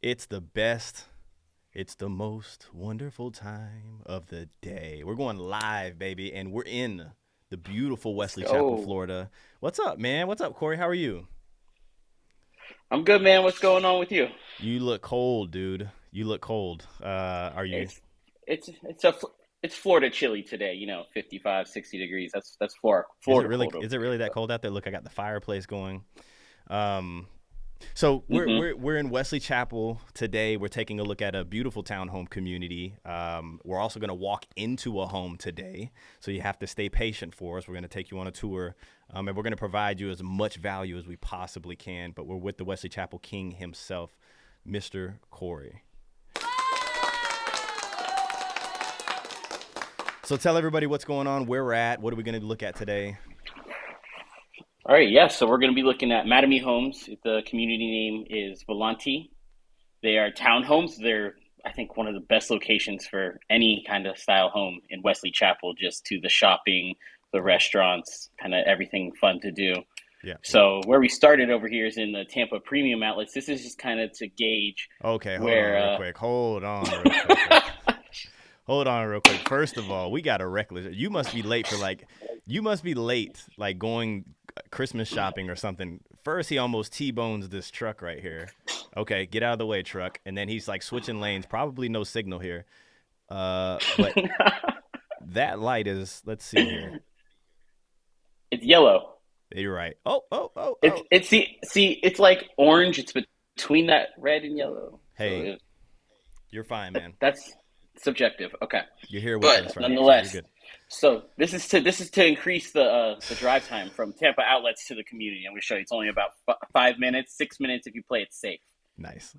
It's the best. It's the most wonderful time of the day. We're going live, baby, and we're in the beautiful Let's Wesley Chapel, go. Florida. What's up, man? What's up, Corey? How are you? I'm good, man. What's going on with you? You look cold, dude. You look cold. Are you? It's it's Florida chilly today. 55, 60 degrees. That's Florida cold over Is it here. really that So. cold out there? Look, I got the fireplace going. Um, So we're hmm we're we're in Wesley Chapel today. We're taking a look at a beautiful townhome community. We're also going to walk into a home today, so you have to stay patient for us. We're going to take you on a tour, and we're going to provide you as much value as we possibly can. But we're with the Wesley Chapel King himself, Mr. Corey. So tell everybody what's going on, where we're at, what are we going to look at today? All right, yeah. So we're going to be looking at Mattamy homes. The community name is Volanti. They are townhomes. They're, I think, one of the best locations for any kind of style home in Wesley Chapel. Just to the shopping, the restaurants, kind of everything fun to do. Yeah, yeah. So where we started over here is in the Tampa premium outlets. This is just kind of to gauge Okay, hold on where real quick. Hold on real quick. Hold on real quick. First of all, we got a reckless. You must be late, like going Christmas shopping or something. First, he almost T-bones this truck right here. Okay, get out of the way, truck. And then he's like switching lanes. Probably no signal here. But that light is. Let's see here. it's yellow. You're right. Oh, oh, oh, It's oh. it's see it's like orange. It's between that red and yellow. So Hey, you're fine, man. that's subjective. Okay, You're here with us, but right? So you're nonetheless, good. so this is to increase the drive time from Tampa outlets to the community. I'm going to show you. It's only about 5 minutes, 6 minutes if you play it safe. Nice.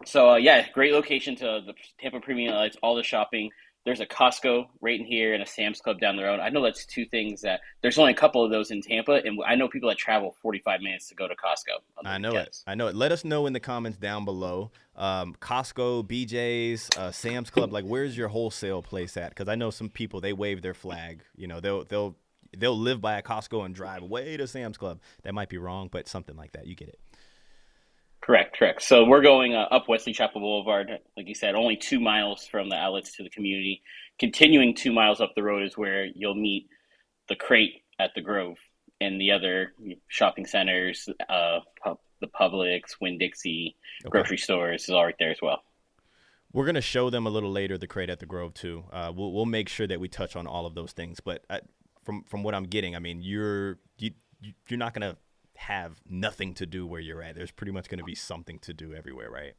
So yeah, great location to the Tampa Premium Outlets, all the shopping. There's a Costco right in here and a Sam's Club down the road. I know that's two things that there's only a couple of those in Tampa, and I know people that travel 45 minutes to go to Costco on the I know it. weekends. I know it. Let us know in the comments down below. Costco, BJ's, Sam's Club. Like, where's your wholesale place at? Because I know some people they wave their flag. You know, they'll live by a Costco and drive way to Sam's Club. That might be wrong, but something like that. You get it. Correct, correct. So we're going up Wesley Chapel Boulevard, like you said, only 2 miles from the outlets to the community. Continuing 2 miles up the road is where you'll meet the Crate at the Grove and the other shopping centers, the Publix, Winn Dixie, Okay. grocery stores is all right there as well. We're gonna show them a little later the crate at the Grove too. We'll make sure that we touch on all of those things. But from what I'm getting, I mean, you're not gonna have nothing to do where you're at. There's pretty much gonna be something to do everywhere, right?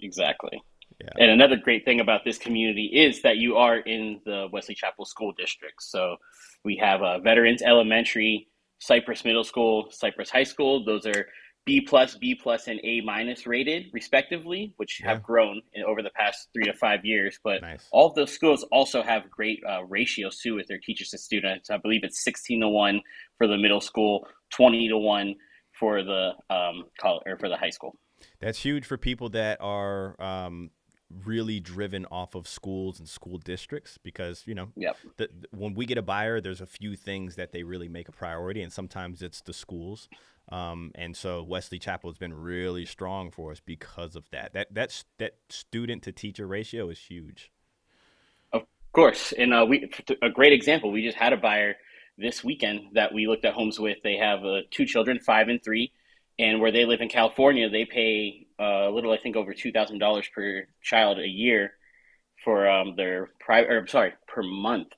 Exactly. Yeah. And another great thing about this community is that you are in the Wesley Chapel School District. So we have Veterans Elementary, Cypress Middle School, Cypress High School. Those are B plus, and A minus rated, respectively, which Yeah. have grown over the past 3 to 5 years. But Nice. all of those schools also have great ratios too with their teachers to students. I believe it's 16-1 for the middle school, 20-1 for the college or for the high school. That's huge for people that are really driven off of schools and school districts because Yep. when we get a buyer, there's a few things that they really make a priority, and sometimes it's the schools. And so Wesley Chapel has been really strong for us because of that. That student to teacher ratio is huge. Of course, and we a great example. We just had a buyer this weekend that we looked at homes with. They have two children, 5 and 3, and where they live in California, they pay a little, I think, over $2,000 per child a year for their private, or sorry, per month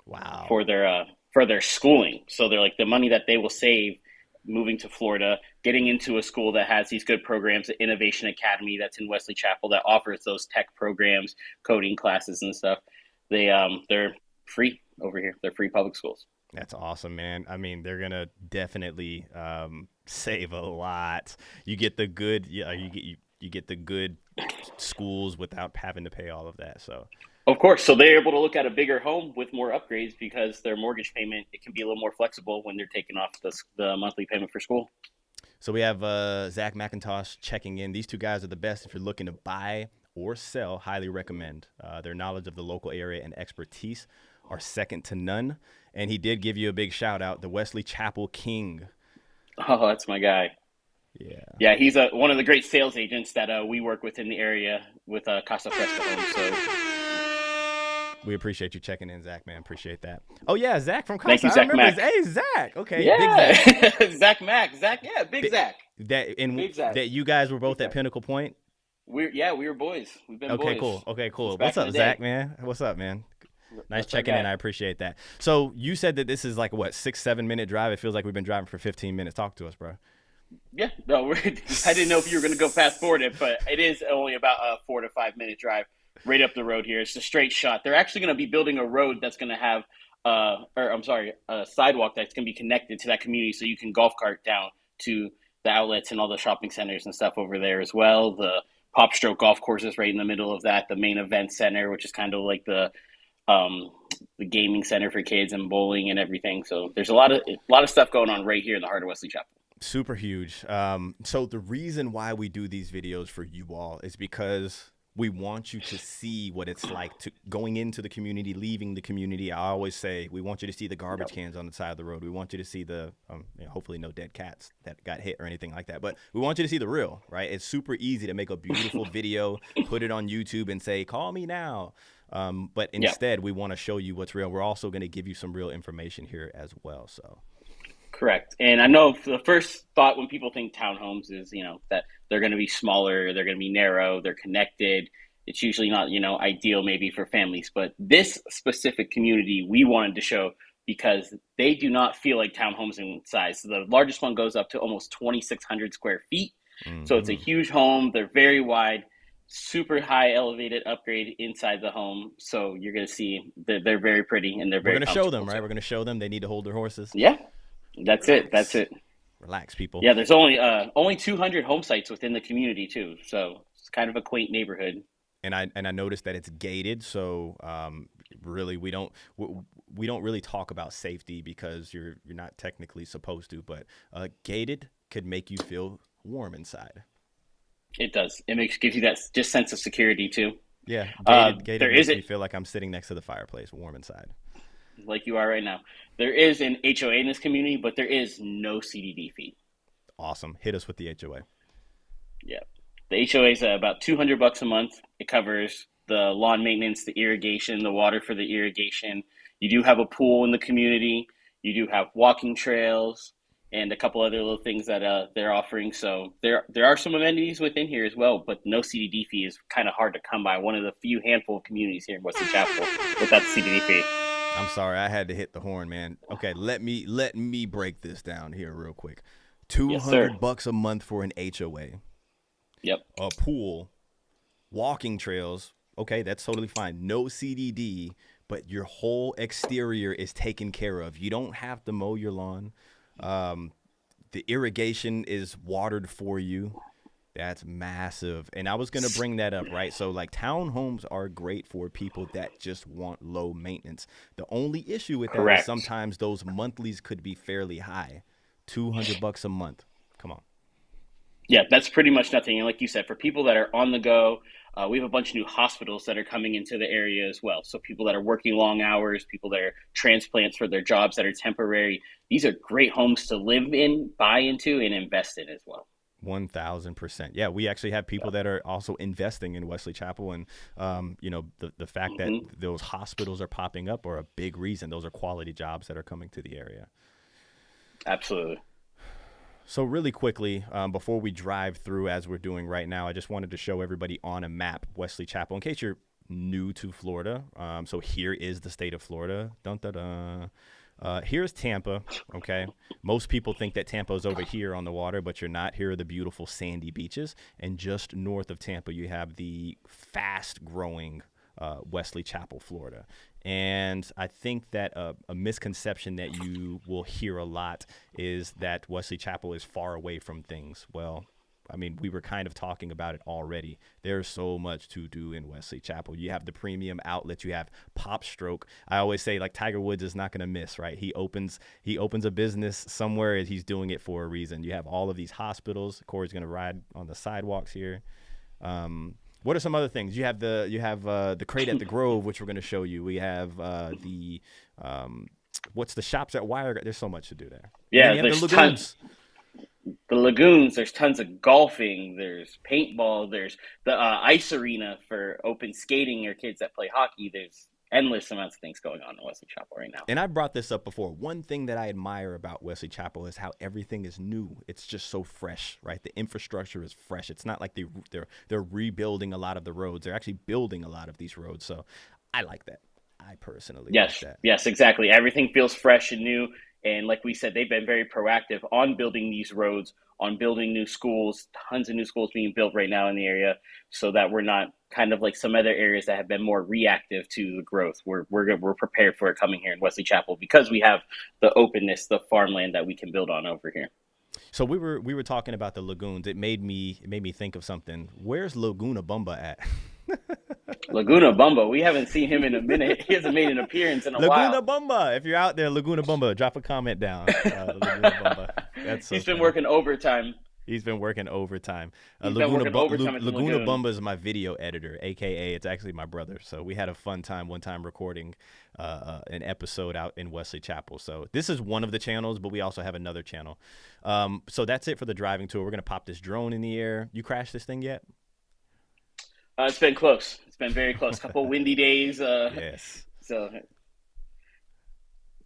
Wow. for their schooling. So they're like the money that they will save moving to Florida, getting into a school that has these good programs, the Innovation Academy that's in Wesley Chapel that offers those tech programs, coding classes and stuff. They're free over here. They're free public schools. That's awesome, man. I mean, they're gonna definitely save a lot. You get the good, yeah, you get the good schools without having to pay all of that. So Of course, so they're able to look at a bigger home with more upgrades because their mortgage payment it can be a little more flexible when they're taking off the monthly payment for school. So we have Zach McIntosh checking in. These two guys are the best if you're looking to buy or sell. Highly recommend. Their knowledge of the local area and expertise are second to none. And he did give you a big shout out, the Wesley Chapel King. Oh, that's my guy. Yeah, Yeah, he's one of the great sales agents that we work with in the area with Casa Fresca Homes. So We appreciate you checking in, Zach, man. Appreciate that. Oh, yeah, Zach from thank Casa. you, I Zach remember. Mack. Hey, Zach. Okay, big Yeah, Zach. Zach Mack. Zach, yeah, big Bi- Zach. Big Zach. That you guys were Big both at Zach. Pinnacle Point. We were boys. We've been Okay, boys cool. Okay, since cool. What's back in up, the Zach, day. man? What's up, man? Nice That's our checking in. guy. I appreciate that. So you said that this is like what 6-7 minute drive. It feels like we've been driving for 15 minutes. Talk to us, bro. Yeah, no, I didn't know if you were going to go fast forward it, but it is only about a 4 to 5 minute drive right up the road here. It's a straight shot. They're actually going to be building a road that's going to have, or I'm sorry, a sidewalk that's going to be connected to that community, so you can golf cart down to the outlets and all the shopping centers and stuff over there as well. The Pop Stroke golf course is right in the middle of that. The main event center, which is kind of like um, the gaming center for kids and bowling and everything. So there's a lot of stuff going on right here in the heart of Wesley Chapel. Super huge. So the reason why we do these videos for you all is because we want you to see what it's like to going into the community, leaving the community. I always say we want you to see the garbage cans on the side of the road. We want you to see the hopefully no dead cats that got hit or anything like that. But we want you to see the real, right? It's super easy to make a beautiful video, put it on YouTube and say, call me now. But instead, we want to show you what's real. We're also going to give you some real information here as well. So. Correct. And I know the first thought when people think townhomes is, that they're going to be smaller, they're going to be narrow, they're connected. It's usually not, ideal maybe for families. But this specific community we wanted to show because they do not feel like townhomes in size. So the largest one goes up to almost 2,600 square feet. So it's a huge home. They're very wide, super high elevated upgrade inside the home. So you're going to see they're very pretty and they're We're very going to show them, comfortable right? too. We're going to show them. They need to hold their horses. Yeah. That's Relax. it. That's it. Relax, people. Yeah, there's only 200 home sites within the community too, so it's kind of a quaint neighborhood. And I noticed that it's gated, so really we don't really talk about safety because you're not technically supposed to, but gated could make you feel warm inside. It does. Gives you that just sense of security too. Yeah, gated There makes is me feel like I'm sitting next to the fireplace, warm inside. like you are right now. There is an HOA in this community, but there is no CDD fee. Awesome. Hit us with the HOA. Yeah, the HOA is about $200 a month. It covers the lawn maintenance, the irrigation, the water for the irrigation. You do have a pool in the community. You do have walking trails and a couple other little things that they're offering. So there are some amenities within here as well, but no CDD fee is kind of hard to come by. One of the few handful of communities here in Wesley Chapel without the CDD fee. I'm sorry, I had to hit the horn, man. Okay, let me break this down here real quick. Yes, sir. $200 a month for an HOA. Yep. A pool, walking trails. Okay, that's totally fine. No CDD, but your whole exterior is taken care of. You don't have to mow your lawn. The irrigation is watered for you. That's massive. And I was going to bring that up, right? So like townhomes are great for people that just want low maintenance. The only issue with that Correct. is sometimes those monthlies could be fairly high. $200 a month. Come on. Yeah, that's pretty much nothing. And like you said, for people that are on the go, we have a bunch of new hospitals that are coming into the area as well. So people that are working long hours, people that are transplants for their jobs that are temporary. These are great homes to live in, buy into, and invest in as well. 1,000%. Yeah, we actually have people that are also investing in Wesley Chapel, and the fact that those hospitals are popping up are a big reason. Those are quality jobs that are coming to the area. Absolutely. So really quickly, before we drive through as we're doing right now, I just wanted to show everybody on a map Wesley Chapel in case you're new to Florida. So here is the state of Florida. Dun, dun, dun. Here's Tampa, okay? Most people think that Tampa is over here on the water, but you're not. Here are the beautiful sandy beaches. And just north of Tampa, you have the fast-growing Wesley Chapel, Florida. And I think that a misconception that you will hear a lot is that Wesley Chapel is far away from things. Well, I mean, we were kind of talking about it already. There's so much to do in Wesley Chapel. You have the premium outlets. You have Pop Stroke. I always say, like, Tiger Woods is not going to miss, right? He opens a business somewhere, and he's doing it for a reason. You have all of these hospitals. Corey's going to ride on the sidewalks here. What are some other things? You have the Crate at the Grove, which we're going to show you. We have what's the shops at Wire? There's so much to do there. Yeah, and you have there's the lagoons. the lagoons. There's tons of golfing. There's paintball. There's the ice arena for open skating or kids that play hockey. There's endless amounts of things going on in Wesley Chapel right now. And I brought this up before. One thing that I admire about Wesley Chapel is how everything is new. It's just so fresh, right? The infrastructure is fresh. It's not like they're rebuilding a lot of the roads. They're actually building a lot of these roads. So I like that. I personally like Yes, that. yes, exactly. Everything feels fresh and new. And like we said, they've been very proactive on building these roads, on building new schools, tons of new schools being built right now in the area, so that we're not kind of like some other areas that have been more reactive to the growth. We're prepared for it coming here in Wesley Chapel because we have the openness, the farmland that we can build on over here. So we were talking about the lagoons. It made me think of something. Where's Laguna Bumba at? Laguna Bumba, we haven't seen him in a minute. He hasn't made an appearance in a Laguna while. Bumba. If you're out there, Laguna Bumba, drop a comment down. Laguna Bumba. That's so He's been funny. working overtime. He's been working overtime. He's been working overtime at the Laguna lagoon. Bumba is my video editor, aka it's actually my brother. So we had a fun time one time recording an episode out in Wesley Chapel. So this is one of the channels, but we also have another channel. So that's it for the driving tour. We're gonna pop this drone in the air. You crashed this thing yet? It's been close. It's been very close. Couple windy days. Yes. So,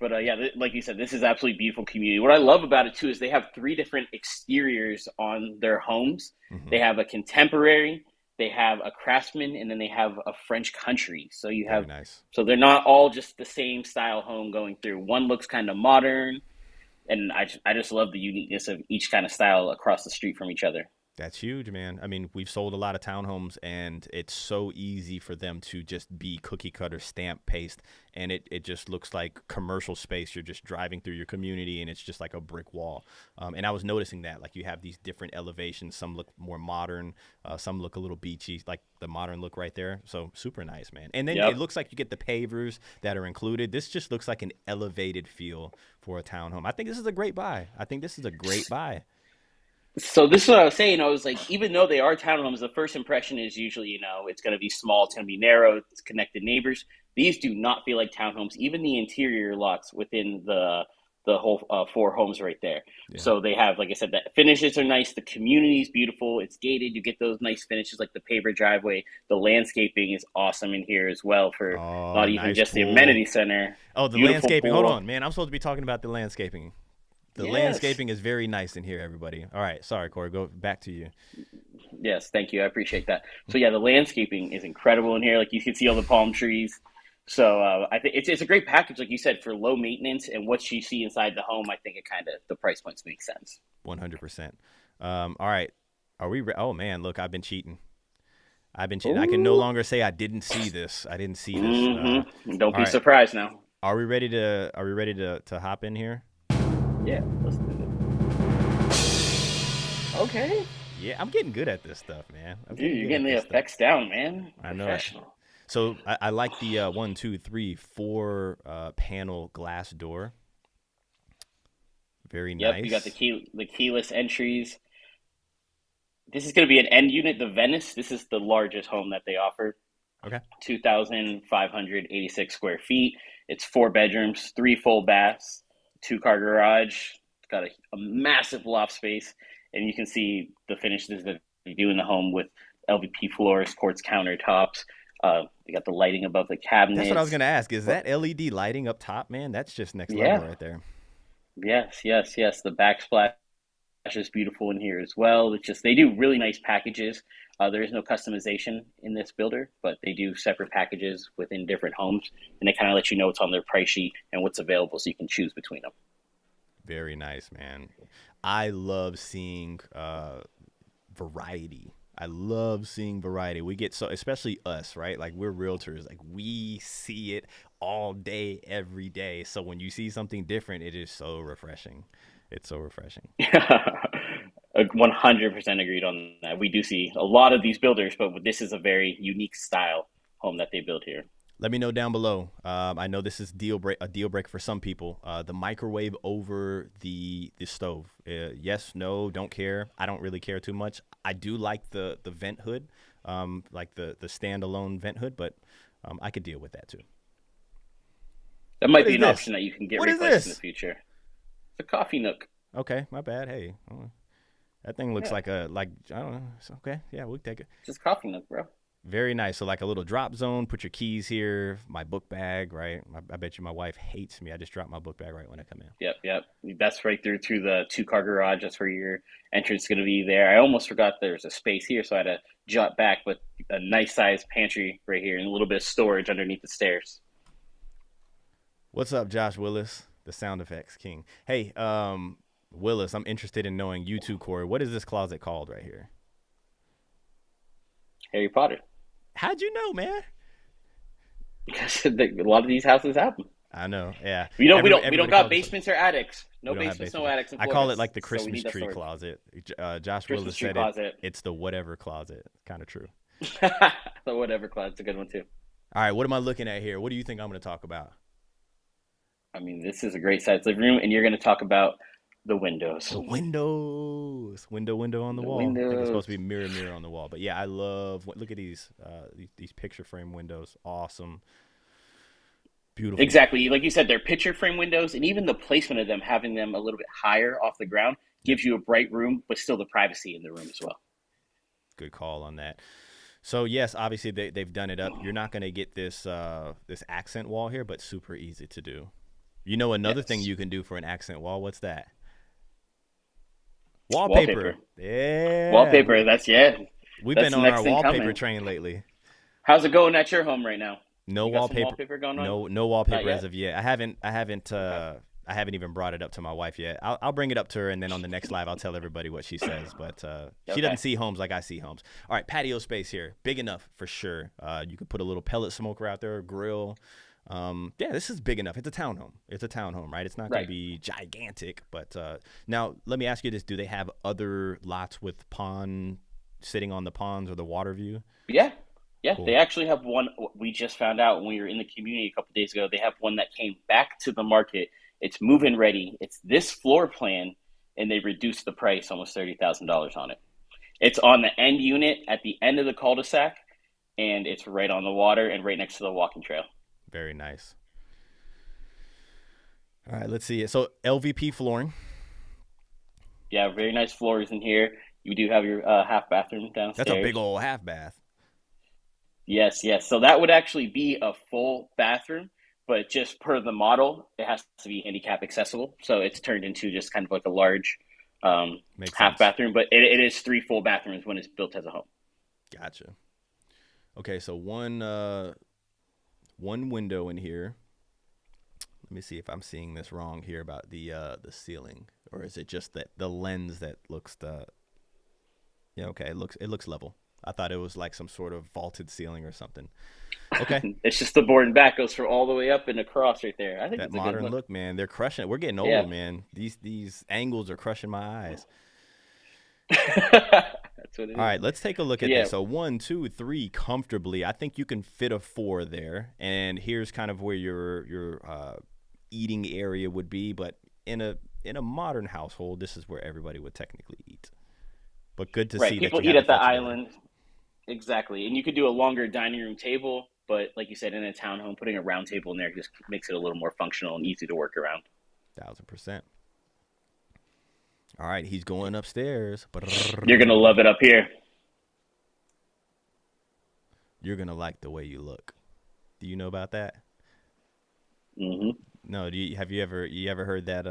but yeah, like you said, this is absolutely beautiful community. What I love about it too is they have three different exteriors on their homes. Mm-hmm. They have a contemporary, they have a craftsman, and then they have a French country. So you Very have, nice. so they're not all just the same style home going through. One looks kind of modern, and I just love the uniqueness of each kind of style across the street from each other. That's huge, man. I mean, we've sold a lot of townhomes, and it's so easy for them to just be cookie cutter, stamp, paste, and it just looks like commercial space. You're just driving through your community, and it's just like a brick wall. And I was noticing that, like, you have these different elevations. Some look more modern, some look a little beachy, like the modern look right there. So super nice, man. And then Yep. it looks like you get the pavers that are included. This just looks like an elevated feel for a townhome. I think this is a great buy. I think this is a great buy. So this is what I was saying. I was like, even though they are townhomes, the first impression is usually, it's going to be small, it's going to be narrow, it's connected neighbors. These do not feel like townhomes. Even the interior lots within the whole four homes right there. Yeah. So they have, like I said, the finishes are nice. The community is beautiful. It's gated. You get those nice finishes like the paver driveway. The landscaping is awesome in here as well for not even nice just the pool. amenity center. Oh, the Beautiful landscaping. pool. Hold on, man. I'm supposed to be talking about the landscaping. The Yes. landscaping is very nice in here, everybody. All right. Sorry, Corey. Go back to you. Yes, thank you. I appreciate that. So yeah, the landscaping is incredible in here. Like you can see all the palm trees. So I think it's a great package, like you said, for low maintenance and what you see inside the home. I think it kind of the price points make sense. 100%. All right. Are we oh, man. Look, I've been cheating. I can no Ooh. longer say I didn't see this. I didn't see this. Don't be right. surprised now. Are we ready to hop in here? Yeah, let's do it. Okay. Yeah, I'm getting good at this stuff, man. Dude, you're getting the effects down, man. I know. Professional. So I like the 1, 2, 3, 4 panel glass door. Very Yep, nice. you got the keyless entries. This is going to be an end unit, the Venice. This is the largest home that they offer. Okay. 2,586 square feet. It's 4 bedrooms, 3 full baths, 2-car garage. It's got a massive loft space, and you can see the finishes that they do in the home with LVP floors, quartz countertops. They got the lighting above the cabinets. That's what I was going to ask. Is that LED lighting up top, man? That's just next level right there. Yes. The backsplash is beautiful in here as well. It's just they do really nice packages. There is no customization in this builder, but they do separate packages within different homes, and they kind of let you know what's on their price sheet and what's available, so you can choose between them. Very nice, man. I love seeing variety. I love seeing variety. We get so, especially us, right? Like we're realtors. Like we see it all day, every day. So when you see something different, it is so refreshing. It's so refreshing. 100% agreed on that. We do see a lot of these builders, but this is a very unique style home that they build here. Let me know down below. I know this is a deal breaker for some people. The microwave over the stove. Yes, no, don't care. I don't really care too much. I do like the vent hood, like the standalone vent hood, but I could deal with that too. That might be an option that you can get What is replaced in this? the future. It's a coffee nook. Okay, my bad. Hey, That thing looks Yeah, like I don't know. It's okay. Yeah, we'll take it. just coffee nook, bro. Very nice. So like a little drop zone. Put your keys here. My book bag, right? I bet you my wife hates me. I just drop my book bag right when I come in. Yep, yep. That's right through to the two-car garage. That's where your entrance is going to be there. I almost forgot there's a space here, so I had to jot back, but a nice sized pantry right here and a little bit of storage underneath the stairs. What's up, Josh Willis, the sound effects king? Hey, Willis, I'm interested in knowing you too, Corey. What is this closet called right here? Harry Potter. How'd you know, man? Because a lot of these houses have them. I know. Yeah. We don't Everybody got calls it. basements or attics. No We don't have basements, no basements. attics. In I call Florida, it like the so we Christmas need that tree storage. closet. Josh Christmas Willis tree said closet. it's the whatever closet. Kind of true. The whatever closet's a good one too. All right, what am I looking at here? What do you think I'm going to talk about? I mean, this is a great sized living room, and you're going to talk about the windows. The windows. Window on the wall. I think it's supposed to be mirror on the wall. But yeah, I love. Look at these picture frame windows. Awesome. Beautiful. Exactly. Like you said, they're picture frame windows, and even the placement of them, having them a little bit higher off the ground, gives you a bright room, but still the privacy in the room as well. Good call on that. So yes, obviously they've done it up. You're not going to get this this accent wall here, but super easy to do. You know another thing you can do for an accent wall? What's that? Wallpaper. Yeah. Wallpaper. That's We've that's been on our wallpaper train lately. How's it going at your home right now? No You got some wallpaper. wallpaper going on? No wallpaper Not as of yet. I haven't even brought it up to my wife yet. I'll bring it up to her, and then on the next live, I'll tell everybody what she says. But she doesn't see homes like I see homes. All right, patio space here, big enough for sure. You could put a little pellet smoker out there, grill. Yeah, this is big enough. It's a townhome. It's a townhome, right? It's not going to be gigantic. But now let me ask you this: do they have other lots with pond sitting on the ponds or the water view? Yeah. Yeah, Cool. they actually have one. We just found out when we were in the community a couple of days ago. They have one that came back to the market. It's move-in ready. It's this floor plan, and they reduced the price almost $30,000 on it. It's on the end unit at the end of the cul-de-sac, and it's right on the water and right next to the walking trail. Very nice. All right, let's see it. So LVP flooring. Yeah, very nice floors in here. You do have your half bathroom downstairs. That's a big old half bath. Yes, yes. So that would actually be a full bathroom, but just per the model, it has to be handicap accessible. So it's turned into just kind of like a large Makes half sense. bathroom, but it is 3 full bathrooms when it's built as a home. Gotcha. Okay, so one window in here. Let me see if I'm seeing this wrong here about the ceiling, or is it just that the lens that looks Yeah, okay, it looks level. I thought it was like some sort of vaulted ceiling or something. Okay. It's just the board and back goes for all the way up and across right there. I think That it's a good modern look. look, man. They're crushing it. We're getting older, Yeah. man. These angles are crushing my eyes. That's what it is. All right, let's take a look at Yeah. this. So 1, 2, 3 comfortably. I think you can fit a 4 there. And here's kind of where your eating area would be. But in a modern household, this is where everybody would technically eat. But good to Right. see that People you eat have at the flexibility. island. Exactly. And you could do a longer dining room table, but like you said, in a townhome, putting a round table in there just makes it a little more functional and easy to work around. 1,000%. All right, he's going upstairs. You're going to love it up here. You're gonna like the way you look. Do you know about that? Hmm. No. Have you ever heard that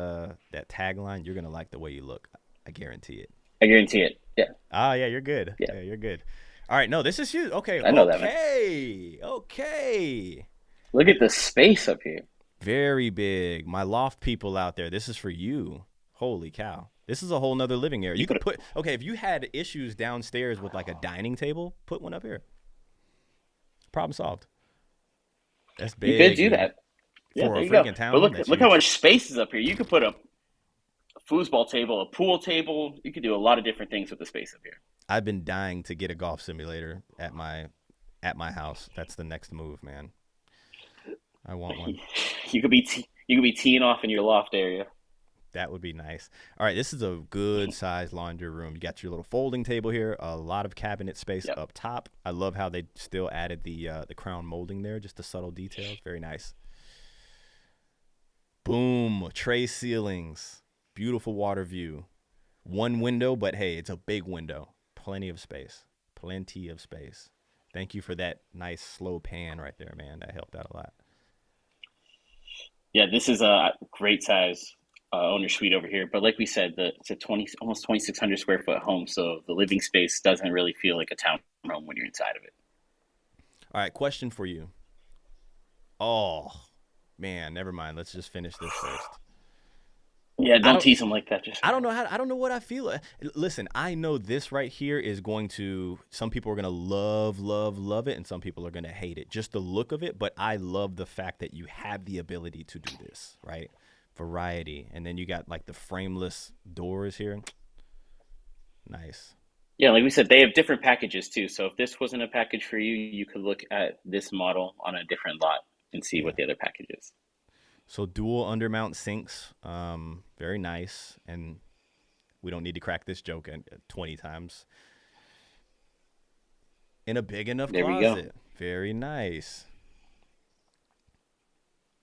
tagline? You're gonna like the way you look. I guarantee it. I guarantee it. Yeah. Ah, yeah, you're good. Yeah. Yeah, you're good. All right, no, this is huge. Okay, I know that, man. Okay. Look at the space up here. Very big. My loft people out there, this is for you. Holy cow. This is a whole nother living area. You could put, okay, if you had issues downstairs with like a dining table, put one up here. Problem solved. That's big. You could do dude. that. Yeah, For there a you go. freaking town, But that's look how huge. much space is up here. You could put a foosball table, a pool table. You could do a lot of different things with the space up here. I've been dying to get a golf simulator at my house. That's the next move, man. I want one. You could be teeing off in your loft area. That would be nice. All right, this is a good sized laundry room. You got your little folding table here, a lot of cabinet space Yep. up top. I love how they still added the crown molding there, just the subtle details. Very nice. Boom, tray ceilings, beautiful water view. One window, but hey, it's a big window. Plenty of space. Plenty of space. Thank you for that nice slow pan right there, man. That helped out a lot. Yeah, this is a great size owner suite over here. But like we said, it's a 20, almost 2,600 square foot home. So the living space doesn't really feel like a town home when you're inside of it. All right, question for you. Oh, man, never mind. Let's just finish this first. Yeah, I don't don't tease them like that. Just I don't know how I don't know what I feel. Listen, I know this right here is going to some people are going to love it and some people are going to hate it. Just the look of it, but I love the fact that you have the ability to do this, right? Variety. And then you got like the frameless doors here. Nice. Yeah, like we said, they have different packages too. So if this wasn't a package for you, you could look at this model on a different lot and see Yeah. what the other package is. So dual undermount sinks, very nice, and we don't need to crack this joke 20 times. In a big enough There we go. closet, very nice.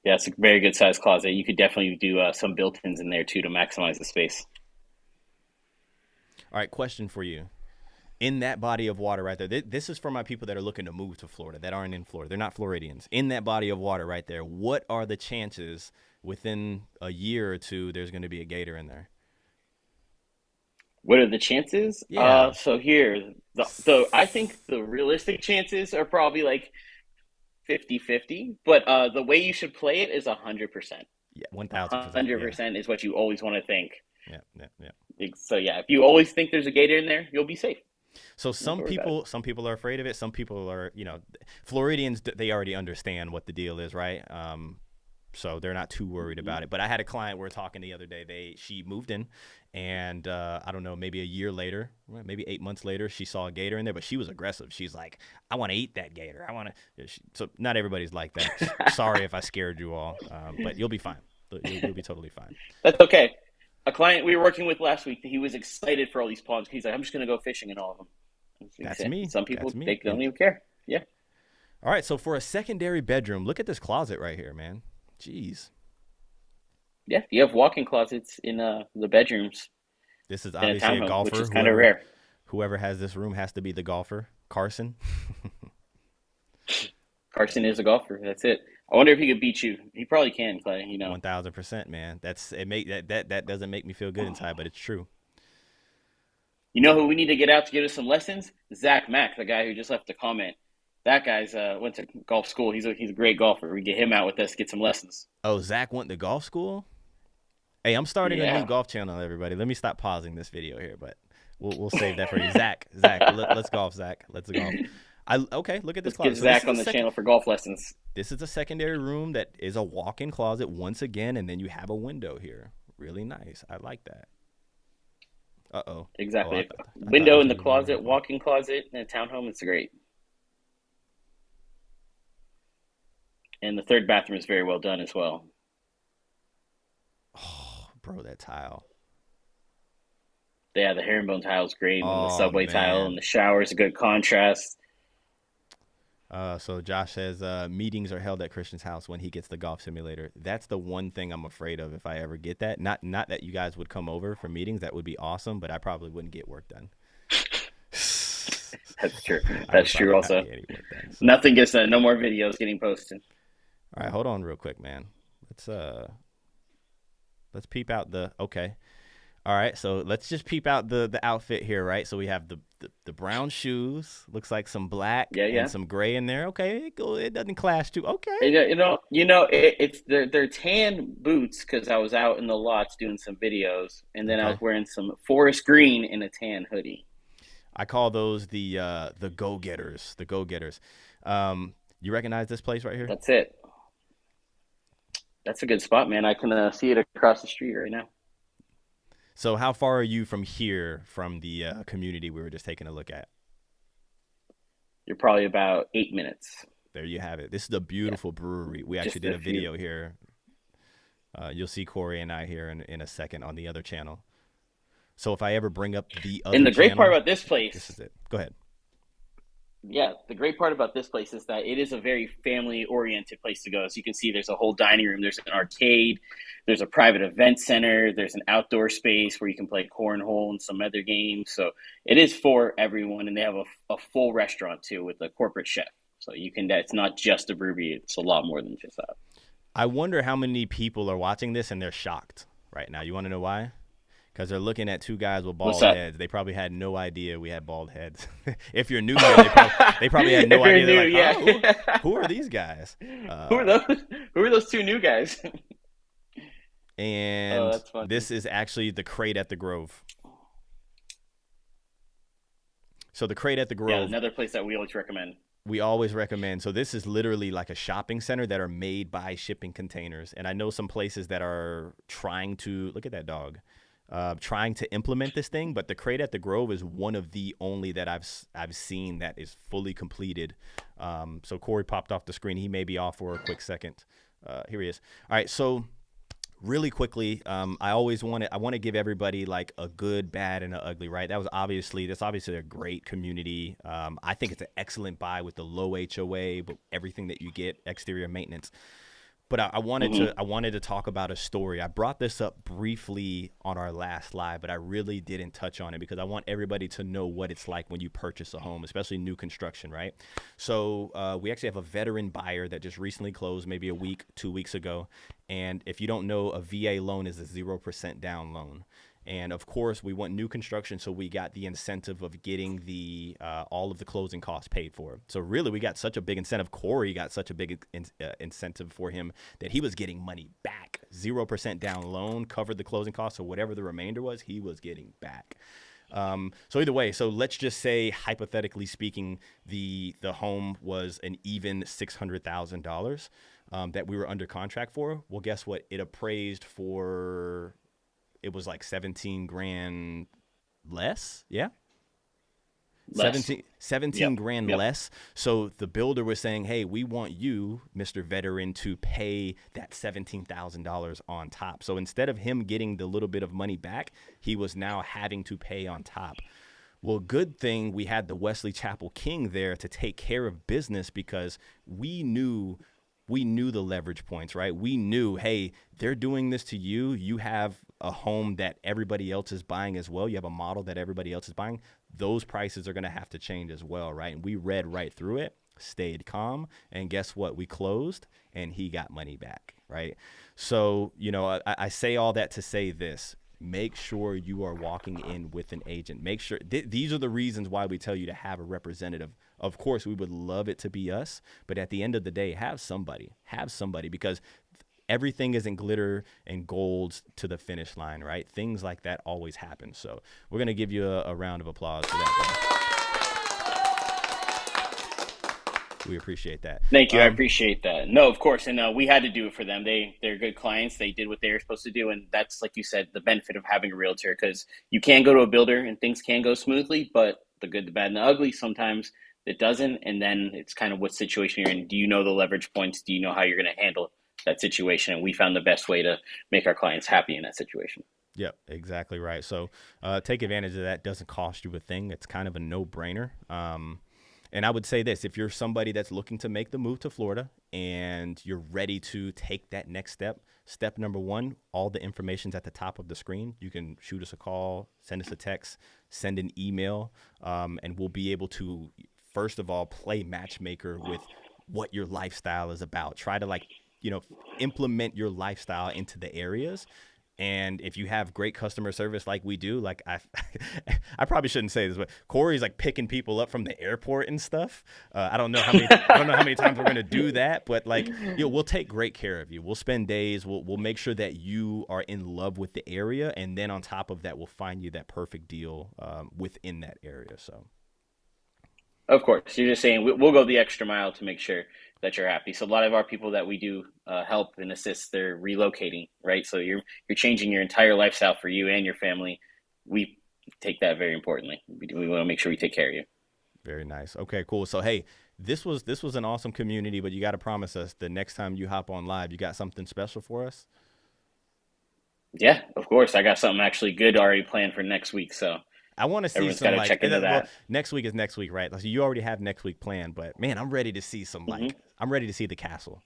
Yeah, it's a very good size closet. You could definitely do some built-ins in there too to maximize the space. All right, question for you. In that body of water right there, this is for my people that are looking to move to Florida that aren't in Florida. They're not Floridians. In that body of water right there, what are the chances within a year or two there's going to be a gator in there? What are the chances? Yeah. So here, I think the realistic chances are probably like 50-50, but the way you should play it is 100%. Yeah, 1000%. Yeah. 100% is what you always want to think. Yeah, yeah, yeah. So yeah, if you always think there's a gator in there, you'll be safe. So Don't have to worry about it. some people are afraid of it. Some people are, Floridians, they already understand what the deal is, right? So they're not too worried about it. But I had a client we were talking the other day. She moved in, and I don't know, maybe a year later, maybe 8 months later, she saw a gator in there. But she was aggressive. She's like, "I want to eat that gator. I want to." So not everybody's like that. Sorry if I scared you all, but you'll be fine. You'll be totally fine. That's okay. A client we were working with last week, he was excited for all these ponds. He's like, "I'm just going to go fishing in all of them." That's me. Some people, That's me. they don't even care. Yeah. All right. So for a secondary bedroom, look at this closet right here, man. Jeez. Yeah. You have walk-in closets in the bedrooms This is in a obviously a townhome, which golfer. is kind of rare. Whoever has this room has to be the golfer. Carson. Carson is a golfer. That's it. I wonder if he could beat you. He probably can, Clay. 1000%, man. That doesn't make me feel good inside, but it's true. You know who we need to get out to give us some lessons? Zach Mack, the guy who just left a comment. That guy's went to golf school. He's a great golfer. We get him out with us, get some lessons. Oh, Zach went to golf school? Hey, I'm starting a new Yeah. golf channel, everybody. Let me stop pausing this video here, but we'll save that for you. Zach, let's golf, Zach. Let's golf. Okay, look at this Let's get closet. Zach on the channel for golf lessons. This is a secondary room that is a walk-in closet once again, and then you have a window here. Really nice. I like that. Uh-oh. Exactly. I thought it Window was in the really closet, good. walk-in closet, and a townhome. It's great. And the third bathroom is very well done as well. Oh, bro, that tile. Yeah, the herringbone tile is great, and the Oh, subway tile, man. and the shower is a good contrast. So Josh says meetings are held at Christian's house when he gets the golf simulator. That's the one thing I'm afraid of if I ever get that. Not that you guys would come over for meetings. That would be awesome, but I probably wouldn't get work done. That's true. I would That's true probably also. not get any work done. So. Nothing gets done. No more videos getting posted. All right, hold on real quick, man. Let's peep out the okay. All right, so let's just peep out the outfit here, right? So we have the brown shoes, looks like some black Yeah. and some gray in there. Okay, it doesn't clash too. Okay. It's they're tan boots because I was out in the lots doing some videos, and then I was Okay. wearing some forest green and a tan hoodie. I call those the go-getters, the go-getters. You recognize this place right here? That's it. That's a good spot, man. I can see it across the street right now. So how far are you from here, from the community we were just taking a look at? You're probably about 8 minutes. There you have it. This is a beautiful brewery. We actually Just did a a few. video here. You'll see Corey and I here in a second on the other channel. So if I ever bring up the other And the great channel, part about this this place, is it. Go ahead. Yeah, the great part about this place is that it is a very family-oriented place to go. As you can see, there's a whole dining room, there's an arcade, there's a private event center, there's an outdoor space where you can play cornhole and some other games. So it is for everyone, and they have a full restaurant too with a corporate chef. So you can, it's not just a brewery, it's a lot more than just that. I wonder how many people are watching this and they're shocked right now. You want to know why? Because they're looking at two guys with What's bald that? heads. They probably had no idea we had bald heads. If you're new here, they probably had no If you're idea. They're new, like, yeah. who are these guys? Who are those? Who are those two new guys? Oh, And that's funny. this is actually the Crate at the Grove. So the Crate at the Yeah, Grove, another place that we always recommend. we always recommend. So this is literally like a shopping center that are made by shipping containers. And I know some places that are trying to look at that dog, trying to implement this thing. But the Crate at the Grove is one of the only that I've seen that is fully completed. So Corey popped off the screen. He may be off for a quick second. Here he is. All right. So really quickly, I want to give everybody like a good, bad, and an ugly, right? That's obviously a great community. I think it's an excellent buy with the low HOA, but everything that you get, exterior maintenance. But Hmm. I wanted to talk about a story. I brought this up briefly on our last live, but I really didn't touch on it because I want everybody to know what it's like when you purchase a home, especially new construction, right? So we actually have a veteran buyer that just recently closed, maybe a week, 2 weeks ago. And if you don't know, a VA loan is a 0% down loan. And of course, we want new construction, so we got the incentive of getting the all of the closing costs paid for. So really, we got such a big incentive. Corey got such a big incentive for him that he was getting money back. 0% down loan covered the closing costs, so whatever the remainder was, he was getting back. So either way, so let's just say hypothetically speaking, the home was an even $600,000 that we were under contract for. Well, guess what? It appraised for it was like 17 grand less. Yeah. Less. 17 Yep. grand Yep. less. So the builder was saying, hey, we want you, Mr. Veteran, to pay that $17,000 on top. So instead of him getting the little bit of money back, he was now having to pay on top. Well, good thing we had the Wesley Chapel King there to take care of business because we knew the leverage points, right? We knew, hey, they're doing this to you. You have a home that everybody else is buying as well. You have a model that everybody else is buying. Those prices are going to have to change as well, right? And we read right through it, stayed calm, and guess what? We closed and he got money back, right? So, I say all that to say this. Make sure you are walking in with an agent. Make sure these are the reasons why we tell you to have a representative. Of course, we would love it to be us, but at the end of the day, have somebody because everything isn't glitter and gold to the finish line, right? Things like that always happen. So we're going to give you a round of applause for that, bro. We appreciate that. Thank you. I appreciate that. No, of course, and we had to do it for them. They're good clients. They did what they were supposed to do, and that's like you said, the benefit of having a realtor because you can go to a builder and things can go smoothly, but the good, the bad, and the ugly sometimes it doesn't. And then it's kind of what situation you're in. Do you know the leverage points? Do you know how you're going to handle that situation? And we found the best way to make our clients happy in that situation. Yep, exactly right. So take advantage of that. Doesn't cost you a thing. It's kind of a no-brainer. And I would say this, if you're somebody that's looking to make the move to Florida and you're ready to take that next step number one, all the information's at the top of the screen. You can shoot us a call, send us a text, send an email, and we'll be able to, first of all, play matchmaker with what your lifestyle is about. Try to implement your lifestyle into the areas. And if you have great customer service like we do, like I probably shouldn't say this, but Corey's like picking people up from the airport and stuff. I don't know how many times we're gonna do that, but like we'll take great care of you. We'll spend days. We'll make sure that you are in love with the area, and then on top of that, we'll find you that perfect deal within that area. So Of course, you're just saying we'll go the extra mile to make sure that you're happy. So a lot of our people that we do help and assist, they're relocating, right? So you're changing your entire lifestyle for you and your family. We take that very importantly. We want to make sure we take care of you. very nice. Okay, cool. So hey, this was an awesome community, but you got to promise us the next time you hop on live, you got something special for us. Yeah, of course. I got something actually good already planned for next week. So I want to see Everyone's some got to like check into well, that. next week is next week, right? So you already have next week planned, but man, I'm ready to see some Hmm. I'm ready to see the castle.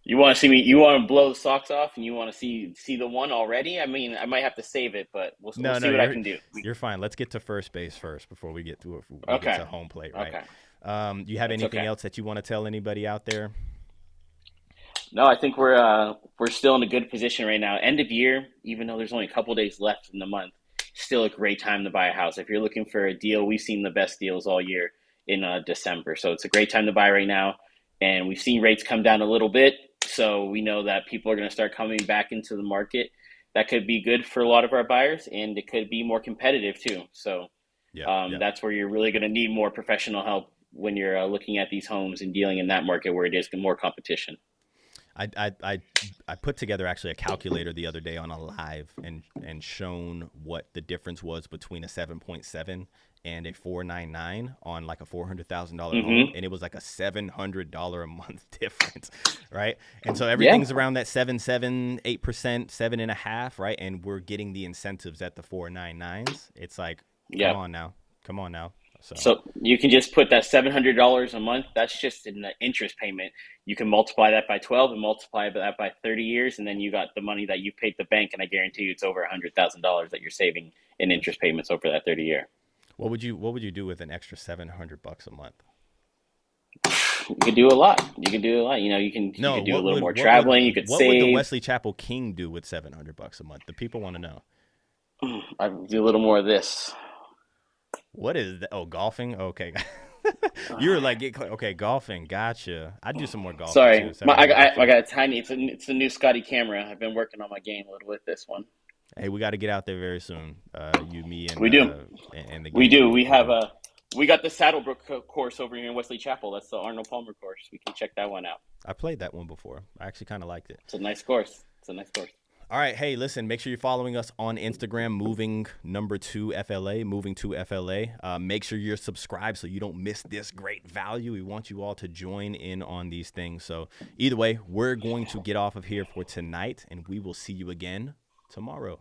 You want to see me? You want to blow the socks off, and you want to see the one already? I mean, I might have to save it, but we'll No, see no, what I can do. you're fine. Let's get to first base first before we get Okay, to home plate, right? okay, You have that's anything okay. else that you want to tell anybody out there? No, I think we're still in a good position right now. End of year, even though there's only a couple days left in the month, still a great time to buy a house. If you're looking for a deal, we've seen the best deals all year in December, so it's a great time to buy right now. And we've seen rates come down a little bit, so we know that people are going to start coming back into the market. That could be good for a lot of our buyers, and it could be more competitive too. So Yep, yep. that's where you're really going to need more professional help when you're looking at these homes and dealing in that market where it is more competition. I, I I I put together actually a calculator the other day on a live and shown what the difference was between a 7.7 and a 499 on like a $400,000 home, Hmm. and it was like a $700 a month difference, right? And so Yeah, everything's around that 7.8%, 7.5%, right? And we're getting the incentives at the 499s. It's like, yeah. come on now. So So you can just put that $700 a month. That's just an interest payment. You can multiply that by 12 and multiply that by 30 years, and then you got the money that you paid the bank. And I guarantee you, it's over $100,000 that you're saving in interest payments over that 30 year. what would you do with an extra $700 a month? You could do a lot. You can do a lot. You No, could do a little more traveling. You could what would the save. Wesley Chapel King do with $700 a month? The people want to know. I do a little more of this. What is that? Oh, golfing. Okay, you were like, okay, golfing. Gotcha. I'd do some more golfing too. Sorry, Seven hundred bucks a I month. got a tiny. It's a new Scotty camera. I've been working on my game a little with this one. Hey, we got to get out there very soon. You, me, We do. and the We gang. do. We got the Saddlebrook course over here in Wesley Chapel. That's the Arnold Palmer course. We can check that one out. I played that one before. I actually kind of liked it. It's a nice course. It's a nice course. All right. Hey, listen, make sure you're following us on Instagram, moving number 2 FLA, moving to FLA. Make sure you're subscribed so you don't miss this great value. We want you all to join in on these things. So either way, we're going to get off of here for tonight, and we will see you again tomorrow.